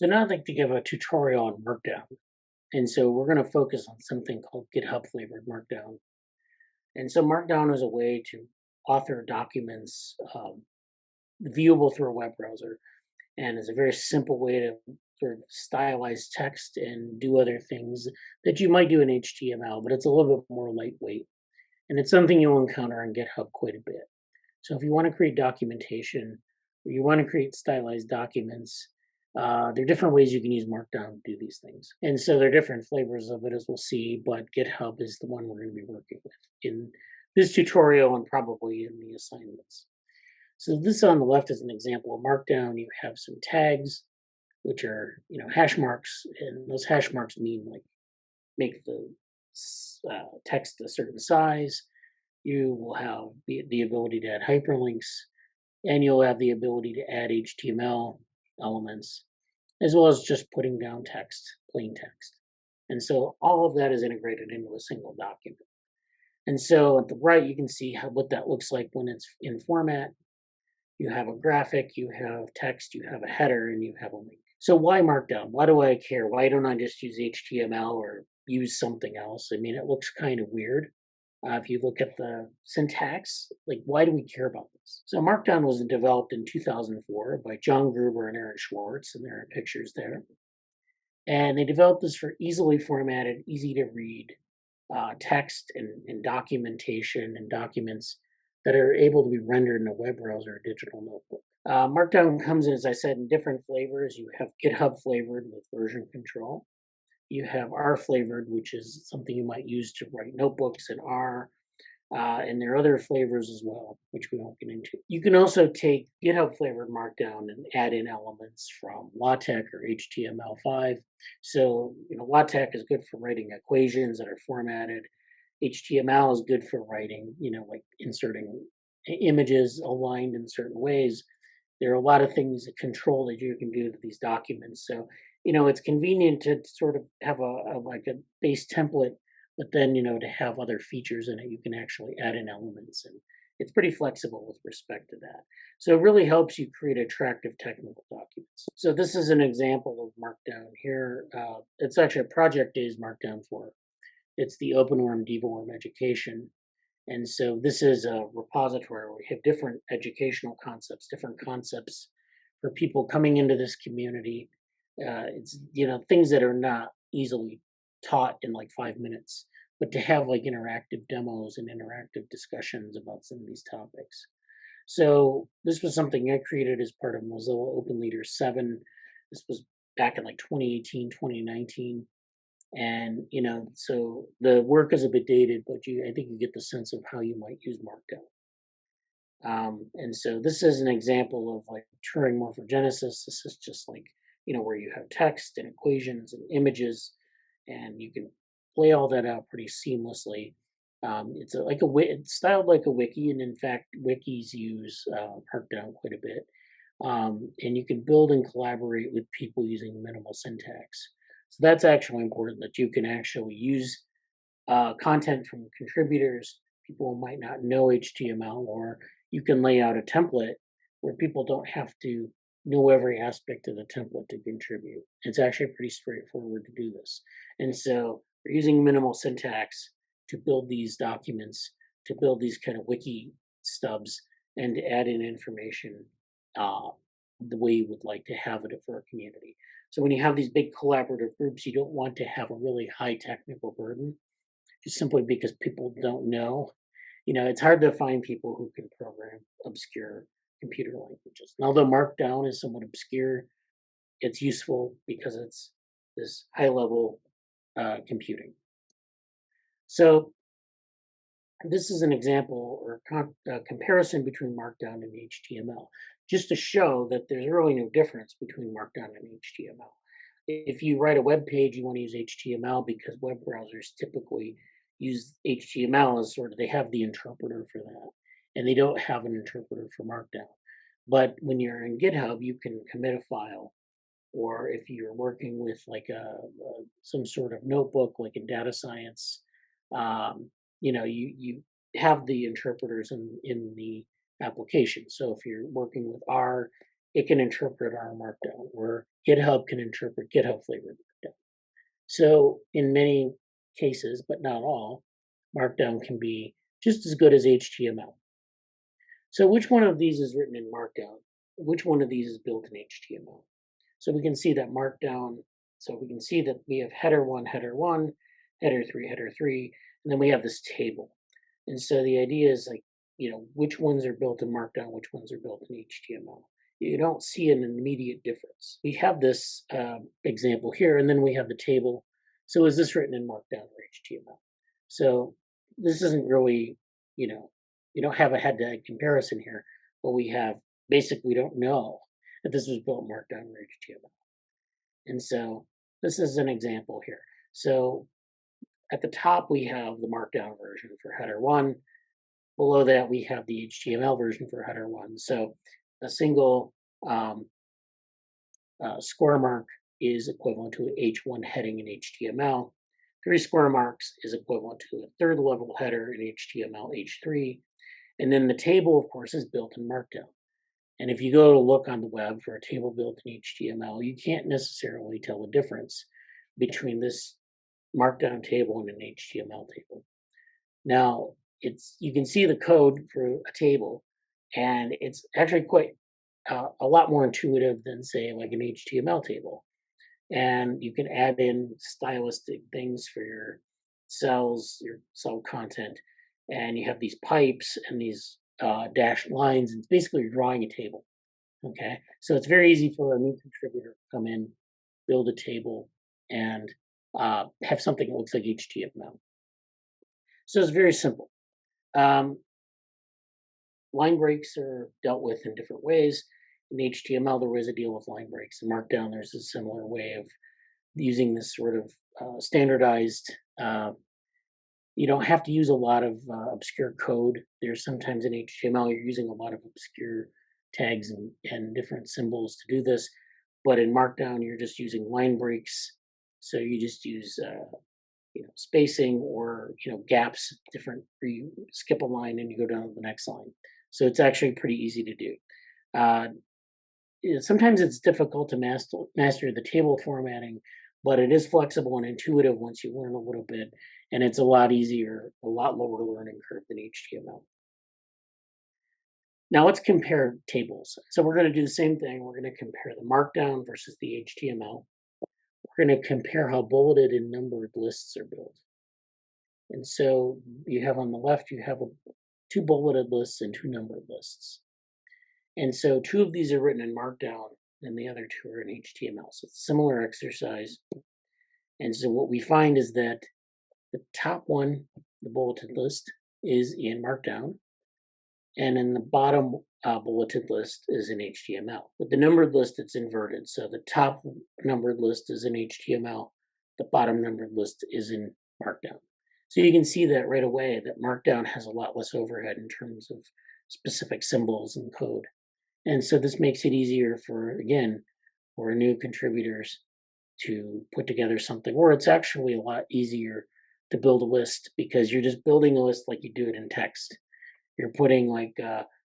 So now I'd like to give a tutorial on Markdown. And so we're going to focus on something called GitHub flavored Markdown. And so Markdown is a way to author documents viewable through a web browser. And it's a very simple way to sort of stylize text and do other things that you might do in HTML, but it's a little bit more lightweight. And it's something you'll encounter on GitHub quite a bit. So if you want to create documentation or you want to create stylized documents, there are different ways you can use Markdown to do these things. And so there are different flavors of it, as we'll see, but GitHub is the one we're going to be working with in this tutorial and probably in the assignments. So this on the left is an example of Markdown. You have some tags, which are hash marks, and those hash marks mean like make the text a certain size. You will have the ability to add hyperlinks, and you'll have the ability to add HTML elements, as well as just putting down text, plain text. And so all of that is integrated into a single document. And so at the right, you can see what that looks like when it's in format. You have a graphic, you have text, you have a header, and you have a link. So why Markdown? Why do I care? Why don't I just use HTML or use something else? I mean, it looks kind of weird. If you look at the syntax, like why do we care about this? So Markdown was developed in 2004 by John Gruber and Aaron Schwartz, and there are pictures there. And they developed this for easily formatted, easy to read text and documentation and documents that are able to be rendered in a web browser or digital notebook. Markdown comes, as I said, in different flavors. You have GitHub flavored with version control. You have R flavored, which is something you might use to write notebooks in R. And there are other flavors as well, which we won't get into. You can also take GitHub flavored Markdown and add in elements from LaTeX or HTML5. So, LaTeX is good for writing equations that are formatted. HTML is good for writing, like inserting images aligned in certain ways. There are a lot of things that control that you can do to these documents. So, it's convenient to sort of have like a base template, but then, to have other features in it, you can actually add in elements, and it's pretty flexible with respect to that. So it really helps you create attractive technical documents. So this is an example of Markdown here. It's actually a project is Markdown for. It's the OpenWorm DevoWorm education. And so this is a repository where we have different educational concepts, different concepts for people coming into this community. It's, things that are not easily taught in like 5 minutes, but to have like interactive demos and interactive discussions about some of these topics. So this was something I created as part of Mozilla Open Leader 7. This was back in like 2018, 2019. And, so the work is a bit dated, but I think you get the sense of how you might use Markdown. And so this is an example of like Turing morphogenesis. This is just like, where you have text and equations and images, and you can play all that out pretty seamlessly. It's styled like a wiki, and in fact, wikis use Markdown quite a bit. And you can build and collaborate with people using minimal syntax. So that's actually important, that you can actually use content from contributors, people who might not know HTML, or you can lay out a template where people don't have to know every aspect of the template to contribute. It's actually pretty straightforward to do this. And so we're using minimal syntax to build these documents, to build these kind of wiki stubs, and to add in information the way you would like to have it for a community. So when you have these big collaborative groups, you don't want to have a really high technical burden, just simply because people don't know. It's hard to find people who can program obscure computer languages. And although Markdown is somewhat obscure, it's useful because it's this high level computing. So this is an example or comparison between Markdown and HTML, just to show that there's really no difference between Markdown and HTML. If you write a web page, you want to use HTML because web browsers typically use HTML as sort of, they have the interpreter for that, and they don't have an interpreter for Markdown. But when you're in GitHub, you can commit a file, or if you're working with like some sort of notebook, like in data science, you have the interpreters in the application. So if you're working with R, it can interpret our Markdown, or GitHub can interpret GitHub flavored Markdown. So in many cases, but not all, Markdown can be just as good as HTML. So which one of these is written in Markdown? Which one of these is built in HTML? So we can see that Markdown, so we can see that we have header 1, header 3, and then we have this table. And so the idea is like, which ones are built in Markdown, which ones are built in HTML. You don't see an immediate difference. We have this example here, and then we have the table. So is this written in Markdown or HTML? So this isn't really, you don't have a head-to-head comparison here, but we have, basically, we don't know that this was built in Markdown or HTML. And so this is an example here. So at the top, we have the Markdown version for header 1. Below that, we have the HTML version for header 1. So a single square mark is equivalent to an H1 heading in HTML. 3 square marks is equivalent to a third level header in HTML H3. And then the table, of course, is built in Markdown. And if you go to look on the web for a table built in HTML, you can't necessarily tell the difference between this Markdown table and an HTML table. Now, you can see the code for a table, and it's actually quite a lot more intuitive than, say, like an HTML table. And you can add in stylistic things for your cells, your cell content, and you have these pipes and these dashed lines, and basically you're drawing a table. Okay, so it's very easy for a new contributor to come in, build a table, and have something that looks like HTML. So it's very simple. Line breaks are dealt with in different ways. In HTML, there was a deal with line breaks. In Markdown, there's a similar way of using this sort of standardized. You don't have to use a lot of obscure code. There's sometimes in HTML, you're using a lot of obscure tags and different symbols to do this. But in Markdown, you're just using line breaks. So you just use spacing or gaps, different, where you skip a line and you go down to the next line. So it's actually pretty easy to do. Sometimes it's difficult to master the table formatting, but it is flexible and intuitive once you learn a little bit, and it's a lot easier, a lot lower learning curve than HTML. Now let's compare tables. So we're going to do the same thing. We're going to compare the Markdown versus the HTML. We're going to compare how bulleted and numbered lists are built. And so you have on the left, you have 2 bulleted lists and 2 numbered lists. And so 2 of these are written in Markdown and the other 2 are in HTML. So it's a similar exercise. And so what we find is that the top one, the bulleted list, is in Markdown. And in the bottom bulleted list is in HTML. With the numbered list, it's inverted. So the top numbered list is in HTML. The bottom numbered list is in Markdown. So you can see that right away that Markdown has a lot less overhead in terms of specific symbols and code. And so this makes it easier for new contributors to put together something, or it's actually a lot easier to build a list because you're just building a list like you do it in text. You're putting like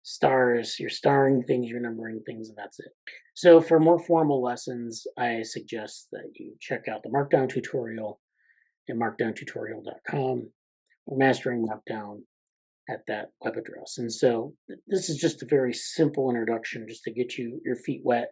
stars, you're starring things, you're numbering things, and that's it. So for more formal lessons, I suggest that you check out the Markdown tutorial at markdowntutorial.com or Mastering Markdown at that web address. And so this is just a very simple introduction just to get your feet wet.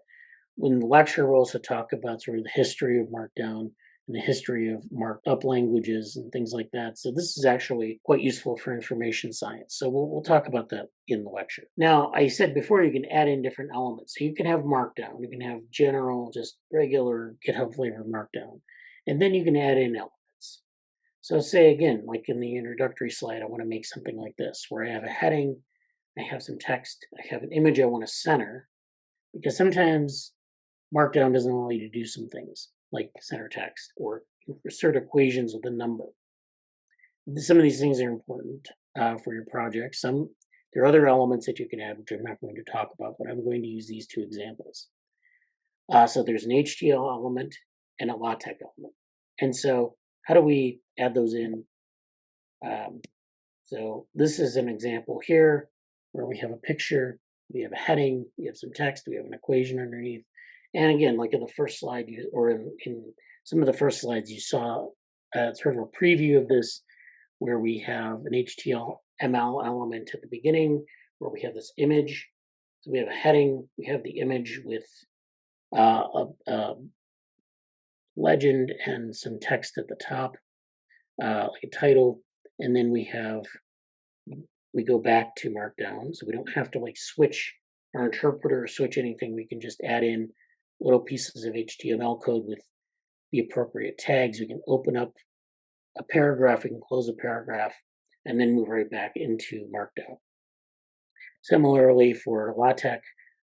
In the lecture, we'll also talk about sort of the history of Markdown and the history of markup languages and things like that. So this is actually quite useful for information science. So we'll talk about that in the lecture. Now, I said before you can add in different elements. So you can have Markdown, you can have general, just regular GitHub flavored Markdown, and then you can add in elements. So say again, like in the introductory slide, I want to make something like this, where I have a heading, I have some text, I have an image I want to center, because sometimes Markdown doesn't allow you to do some things like center text or insert equations with a number. Some of these things are important for your project. There are other elements that you can add, which I'm not going to talk about, but I'm going to use these 2 examples. So there's an HTML element and a LaTeX element. And so how do we add those in? So this is an example here where we have a picture we have a heading, we have some text, we have an equation underneath. And again, like in the first slide, or in some of the first slides, you saw sort of a preview of this where we have an HTML element at the beginning, where we have this image. So we have a heading, we have the image with a legend and some text at the top, like a title, and then we go back to Markdown, so we don't have to like switch our interpreter or switch anything. We can just add in little pieces of HTML code with the appropriate tags. We can open up a paragraph, we can close a paragraph, and then move right back into Markdown. Similarly, for LaTeX,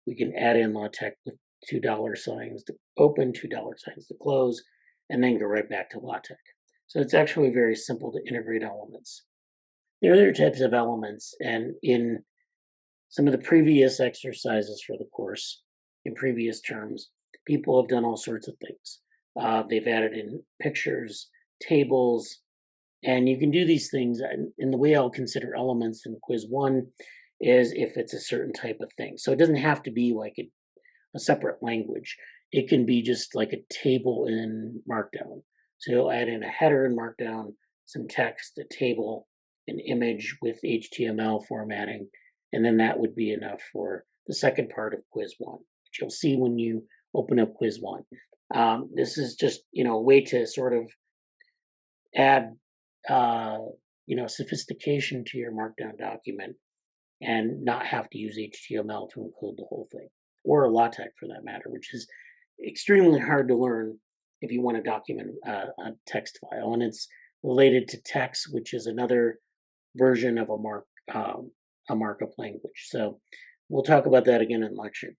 we can add in LaTeX with $2 to open, $2 to close, and then go right back to LaTeX. So it's actually very simple to integrate elements. There are other types of elements, and in some of the previous exercises for the course, in previous terms, people have done all sorts of things. They've added in pictures, tables, and you can do these things. And the way I'll consider elements in quiz 1 is if it's a certain type of thing. So it doesn't have to be like a separate language. It can be just like a table in Markdown. So you'll add in a header in Markdown, some text, a table, an image with HTML formatting, and then that would be enough for the second part of quiz 1, which you'll see when you open up quiz 1. This is just, a way to sort of add, sophistication to your Markdown document and not have to use HTML to encode the whole thing, or LaTeX for that matter, which is extremely hard to learn if you want to document a text file. And it's related to text, which is another version of a markup language. So we'll talk about that again in lecture.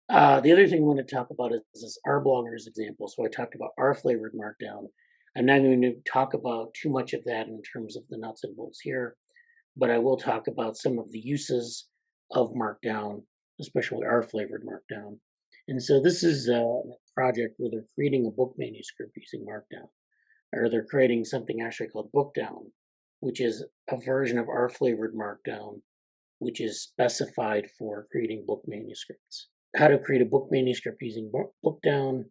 The other thing I want to talk about is this RBloggers example. So I talked about R flavored Markdown. I'm not going to talk about too much of that in terms of the nuts and bolts here, but I will talk about some of the uses of Markdown, especially R flavored Markdown. And so this is a project where they're creating a book manuscript using Markdown, or they're creating something actually called Bookdown, which is a version of R flavored Markdown, which is specified for creating book manuscripts. How to create a book manuscript using Bookdown.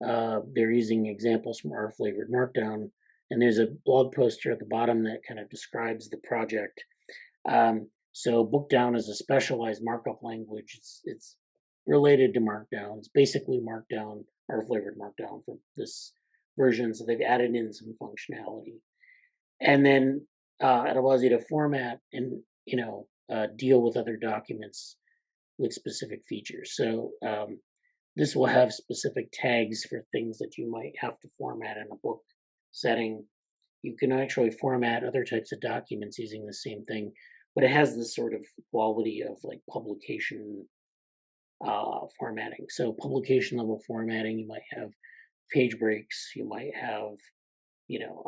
They're using examples from R flavored Markdown, and there's a blog post here at the bottom that kind of describes the project. So Bookdown is a specialized markup language. It's related to Markdown. It's basically Markdown, R flavored Markdown for this version. So they've added in some functionality, and then it allows you to format and deal with other documents with specific features. So this will have specific tags for things that you might have to format in a book setting. You can actually format other types of documents using the same thing, but it has this sort of quality of like publication formatting. So publication level formatting, you might have page breaks, you might have,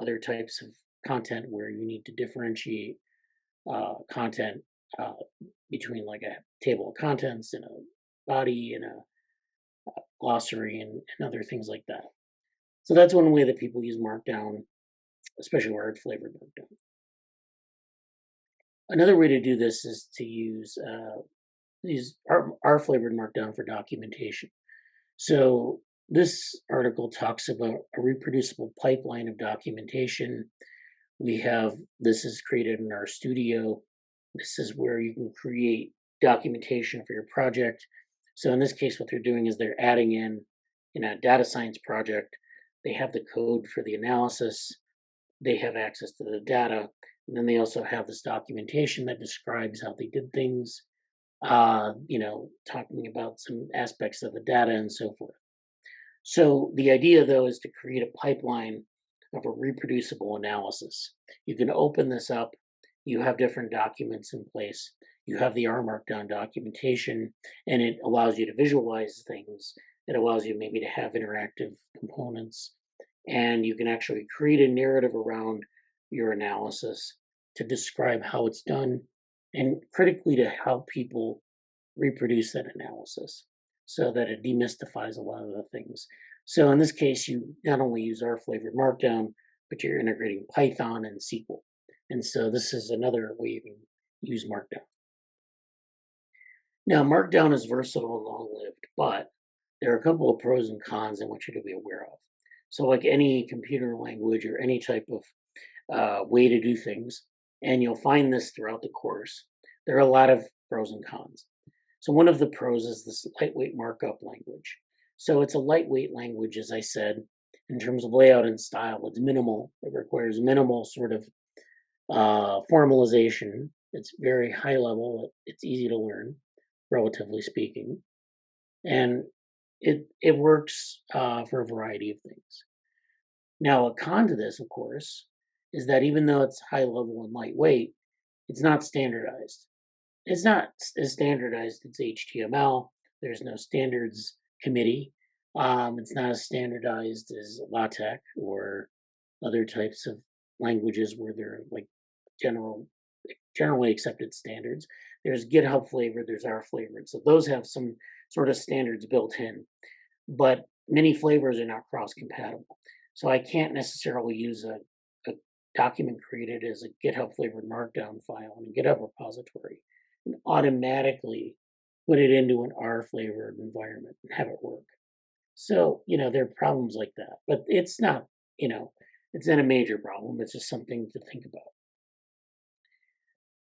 other types of content where you need to differentiate content between like a table of contents and a body and a glossary and other things like that. So that's one way that people use Markdown, especially word flavored Markdown. Another way to do this is to use R flavored Markdown for documentation. So this article talks about a reproducible pipeline of documentation. This is created in our studio. This is where you can create documentation for your project. So in this case, what they're doing is they're adding in a data science project, they have the code for the analysis, they have access to the data, and then they also have this documentation that describes how they did things, talking about some aspects of the data and so forth. So the idea, though, is to create a pipeline of a reproducible analysis. You can open this up. You have different documents in place. You have the R Markdown documentation, and it allows you to visualize things. It allows you maybe to have interactive components, and you can actually create a narrative around your analysis to describe how it's done, and critically to help people reproduce that analysis so that it demystifies a lot of the things. So in this case, you not only use R flavored Markdown, but you're integrating Python and SQL. And so this is another way you can use Markdown. Now, Markdown is versatile and long-lived, but there are a couple of pros and cons I want you to be aware of. So, like any computer language or any type of way to do things, and you'll find this throughout the course, there are a lot of pros and cons. So, one of the pros is this lightweight markup language. So, it's a lightweight language, as I said, in terms of layout and style. It's minimal, it requires minimal sort of formalization. It's very high level, it's easy to learn, relatively speaking, and it works for a variety of things. Now, a con to this, of course, is that even though it's high level and lightweight, it's not standardized. It's not as standardized as HTML. There's no standards committee. It's not as standardized as LaTeX or other types of languages where they're like general, generally accepted standards. There's GitHub flavor, there's our flavor. So those have some sort of standards built in, but many flavors are not cross compatible. So I can't necessarily use a document created as a GitHub flavored Markdown file in a GitHub repository and automatically put it into an R flavored environment and have it work. So, there are problems like that, but it's not, it's not a major problem. It's just something to think about.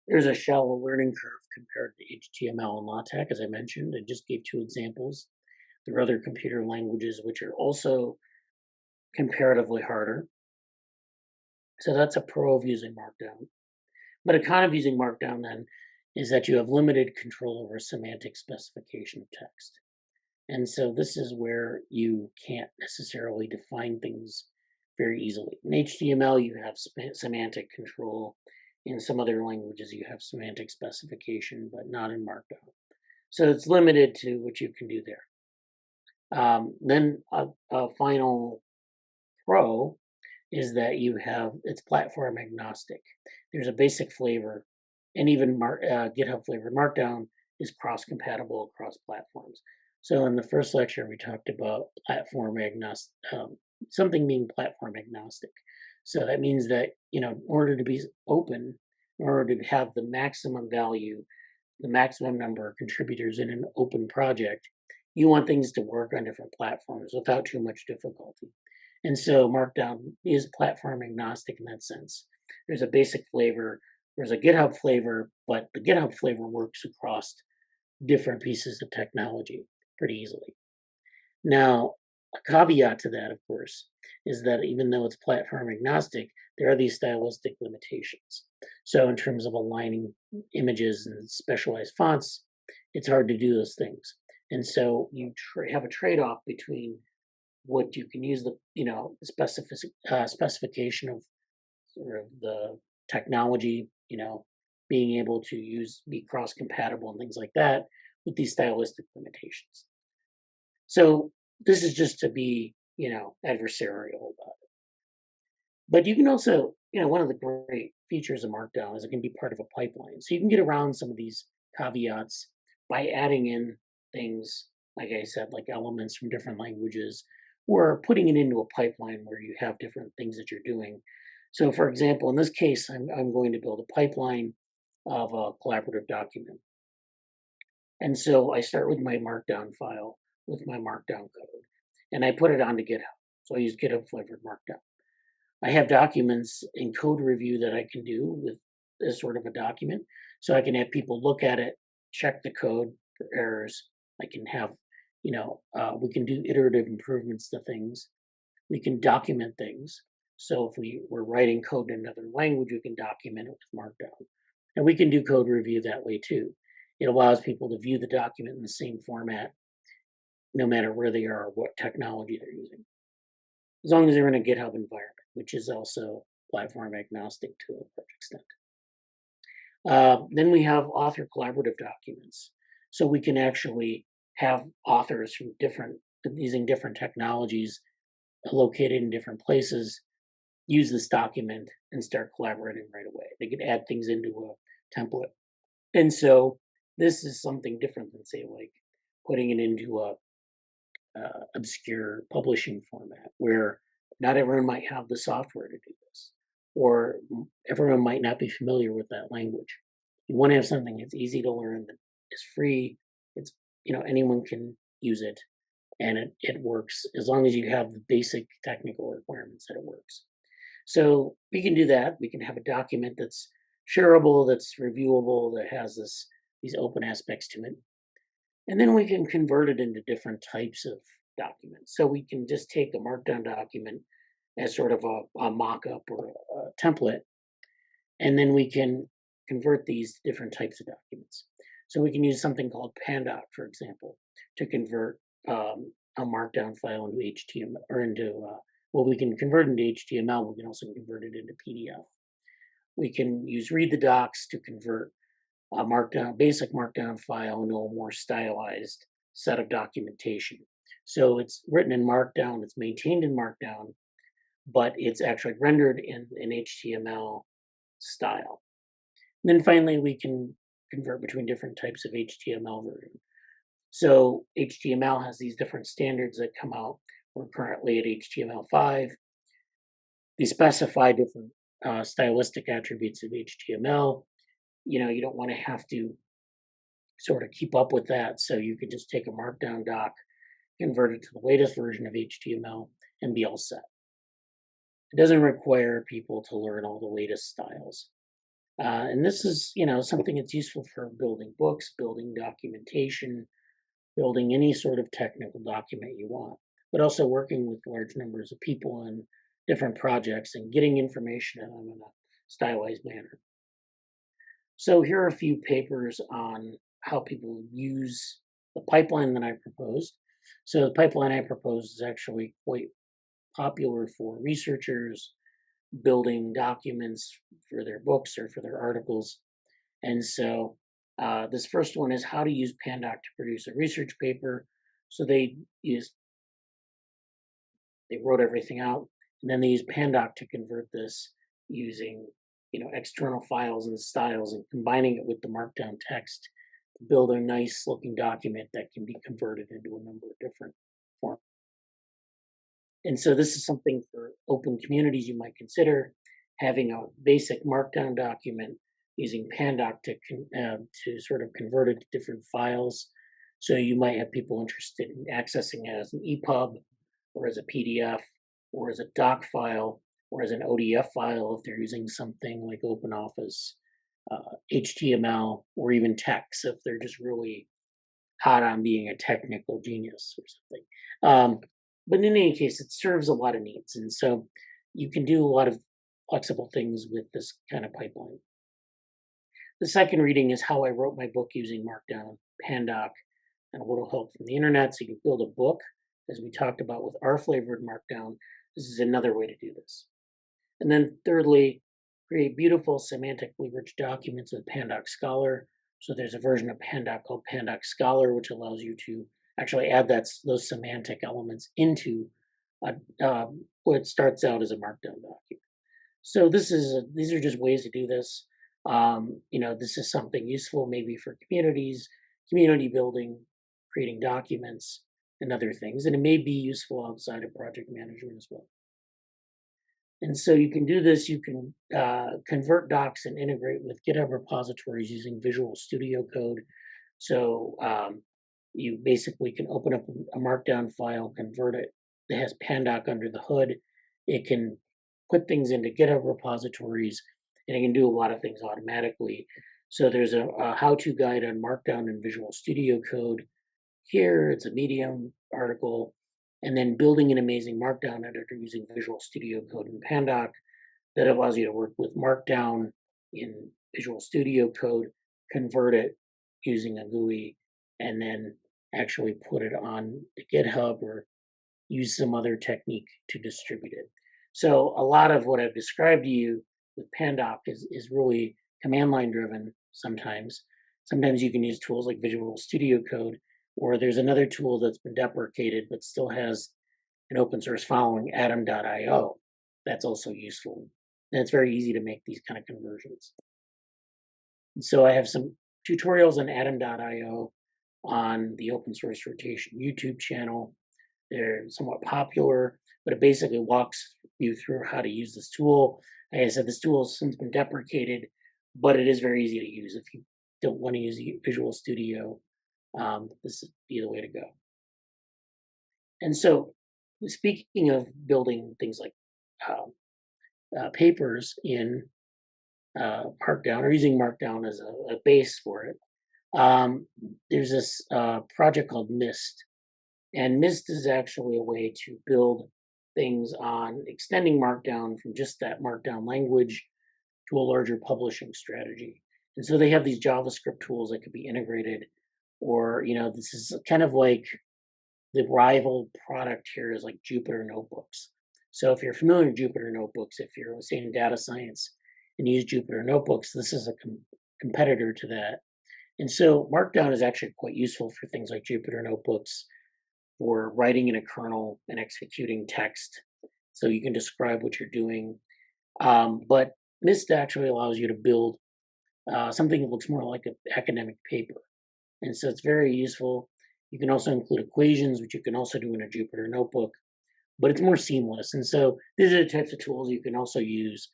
There's a shallow learning curve compared to HTML and LaTeX, as I mentioned. I just gave two examples. There are other computer languages which are also comparatively harder. So that's a pro of using Markdown. But a con of using Markdown then is that you have limited control over semantic specification of text. And so this is where you can't necessarily define things very easily. In HTML, you have semantic control. In some other languages, you have semantic specification, but not in Markdown. So it's limited to what you can do there. Then a final pro is that it's platform agnostic. There's a basic flavor, and even GitHub flavored Markdown is cross compatible across platforms. So in the first lecture, we talked about platform agnostic, something being platform agnostic. So that means that, in order to be open, in order to have the maximum value, the maximum number of contributors in an open project, you want things to work on different platforms without too much difficulty. And so Markdown is platform agnostic in that sense. There's a basic flavor, there's a GitHub flavor, but the GitHub flavor works across different pieces of technology pretty easily. Now, a caveat to that, of course, is that even though it's platform agnostic, there are these stylistic limitations. So in terms of aligning images and specialized fonts, it's hard to do those things. And so you have a trade-off between what you can use specification of sort of the technology, being able to be cross-compatible and things like that with these stylistic limitations. So this is just to be, adversarial about it. But you can also, one of the great features of Markdown is it can be part of a pipeline. So you can get around some of these caveats by adding in things, like I said, like elements from different languages, or putting it into a pipeline where you have different things that you're doing. So for example, in this case, I'm going to build a pipeline of a collaborative document. And so I start with my Markdown file with my Markdown code, and I put it onto GitHub. So I use GitHub flavored Markdown. I have documents in code review that I can do with this sort of a document. So I can have people look at it, check the code for errors. I can have, we can do iterative improvements to things. We can document things. So if we were writing code in another language, we can document it with Markdown. And we can do code review that way too. It allows people to view the document in the same format, no matter where they are or what technology they're using, as long as they're in a GitHub environment, which is also platform agnostic to a large extent. Then we have author collaborative documents. So we can actually have authors from using different technologies located in different places use this document and start collaborating right away. They could add things into a template. And so this is something different than, say, like putting it into a obscure publishing format where not everyone might have the software to do this, or everyone might not be familiar with that language. You want to have something that's easy to learn, that is free, anyone can use it, and it works as long as you have the basic technical requirements that it works. So we can do that. We can have a document that's shareable, that's reviewable, that has these open aspects to it. And then we can convert it into different types of documents. So we can just take a Markdown document as sort of a mock-up or a template, and then we can convert these to different types of documents. So we can use something called Pandoc, for example, to convert a Markdown file into HTML or into well, we can convert it into HTML. We can also convert it into PDF. We can use Read the Docs to convert a basic Markdown file into a more stylized set of documentation. So it's written in Markdown, it's maintained in Markdown, but it's actually rendered in an HTML style. And then finally, we can convert between different types of HTML version. So HTML has these different standards that come out. We're currently at HTML5. They specify different stylistic attributes of HTML. You don't want to have to sort of keep up with that. So you can just take a Markdown doc, convert it to the latest version of HTML, and be all set. It doesn't require people to learn all the latest styles. And this is, something that's useful for building books, building documentation, building any sort of technical document you want, but also working with large numbers of people in different projects and getting information to them in a stylized manner. So here are a few papers on how people use the pipeline that I proposed. So the pipeline I proposed is actually quite popular for researchers building documents for their books or for their articles. And so this first one is how to use Pandoc to produce a research paper. So they wrote everything out, and then they used Pandoc to convert this using external files and styles and combining it with the Markdown text to build a nice looking document that can be converted into a number of different forms. And so this is something for open communities you might consider, having a basic Markdown document using Pandoc to sort of convert it to different files. So you might have people interested in accessing it as an EPUB or as a PDF or as a doc file or as an ODF file if they're using something like OpenOffice, HTML, or even text if they're just really hot on being a technical genius or something. But in any case, it serves a lot of needs. And so you can do a lot of flexible things with this kind of pipeline. The second reading is how I wrote my book using Markdown, Pandoc, and a little help from the internet. So you can build a book, as we talked about with our flavored Markdown. This is another way to do this. And then thirdly, create beautiful semantically rich documents with Pandoc Scholar. So there's a version of Pandoc called Pandoc Scholar, which allows you to actually add those semantic elements into what starts out as a Markdown document. So these are just ways to do this. This is something useful maybe for communities, community building, creating documents, and other things. And it may be useful outside of project management as well. And so you can do this. You can convert docs and integrate with GitHub repositories using Visual Studio Code. So you basically can open up a Markdown file, convert it. It has Pandoc under the hood. It can put things into GitHub repositories, and it can do a lot of things automatically. So there's a how-to guide on Markdown and Visual Studio Code. Here, it's a Medium article, and then building an amazing Markdown editor using Visual Studio Code and Pandoc that allows you to work with Markdown in Visual Studio Code, convert it using a GUI, and then actually put it on GitHub or use some other technique to distribute it. So a lot of what I've described to you with Pandoc is really command line driven sometimes. Sometimes you can use tools like Visual Studio Code, or there's another tool that's been deprecated but still has an open source following, Atom.io. That's also useful. And it's very easy to make these kind of conversions. And so I have some tutorials on Atom.io on the Open Source Rotation YouTube channel. They're somewhat popular, but it basically walks you through how to use this tool. Like I said, this tool has since been deprecated, but it is very easy to use if you don't want to use Visual Studio This would be the way to go. And so, speaking of building things like um, papers in Markdown or using Markdown as a base for it, um, there's this project called Mist. And Mist is actually a way to build things on extending Markdown from just that Markdown language to a larger publishing strategy. And so they have these JavaScript tools that could be integrated, or, this is kind of like the rival product here is like Jupyter Notebooks. So if you're familiar with Jupyter Notebooks, if you're say in data science and use Jupyter Notebooks, this is a competitor to that. And so Markdown is actually quite useful for things like Jupyter Notebooks for writing in a kernel and executing text. So you can describe what you're doing. But Mist actually allows you to build something that looks more like an academic paper. And so it's very useful. You can also include equations, which you can also do in a Jupyter notebook, but it's more seamless. And so these are the types of tools you can also use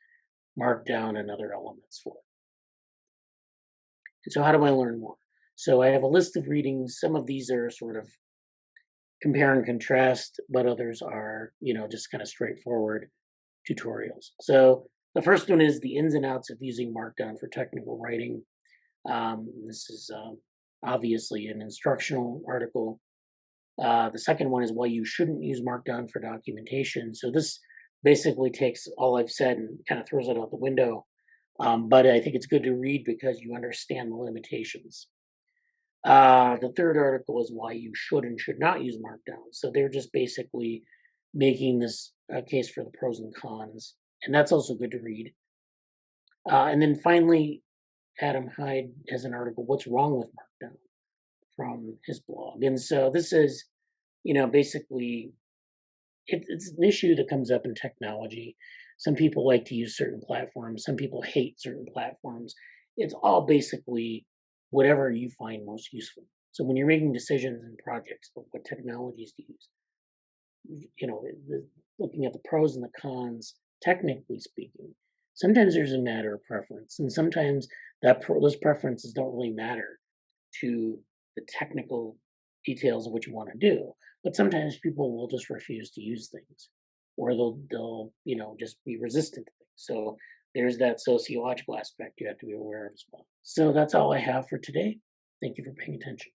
Markdown and other elements for. And so how do I learn more? So I have a list of readings. Some of these are sort of compare and contrast, but others are, just kind of straightforward tutorials. So the first one is the ins and outs of using Markdown for technical writing. This is obviously an instructional article. The second one is why you shouldn't use Markdown for documentation. So this basically takes all I've said and kind of throws it out the window. But I think it's good to read because you understand the limitations. The third article is why you should and should not use Markdown. So they're just basically making this case for the pros and cons, and that's also good to read. And then finally, Adam Hyde has an article, "What's Wrong with Markdown?" from his blog. And so this is, basically it's an issue that comes up in technology. Some people like to use certain platforms, some people hate certain platforms. It's all basically whatever you find most useful. So when you're making decisions in projects about what technologies to use, looking at the pros and the cons, technically speaking, sometimes there's a matter of preference, and sometimes those preferences don't really matter to the technical details of what you want to do. But sometimes people will just refuse to use things, or they'll just be resistant to things. So there's that sociological aspect you have to be aware of as well. So that's all I have for today. Thank you for paying attention.